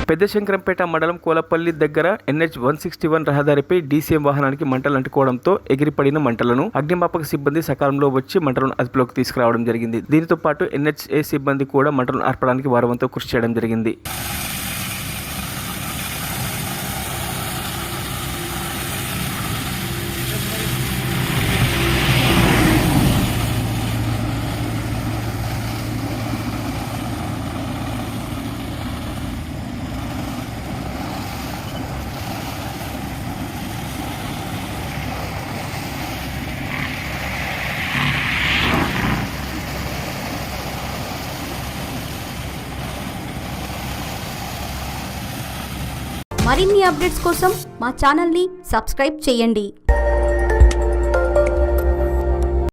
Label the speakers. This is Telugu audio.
Speaker 1: పెద్దశంకరంపేట మండలం కోలపల్లి దగ్గర NH-161 రహదారిపై DCM వాహనానికి మంటలు అంటుకోవడంతో ఎగిరిపడిన మంటలను అగ్నిమాపక సిబ్బంది సకాలంలో వచ్చి మంటలను అదుపులోకి తీసుకురావడం జరిగింది. దీనితో పాటు NHA సిబ్బంది కూడా మంటలను ఆర్పడానికి వారి వంతు కృషి చేయడం జరిగింది.
Speaker 2: మరిన్ని అప్డేట్స్ కోసం మా ఛానల్ని సబ్స్క్రైబ్ చేయండి.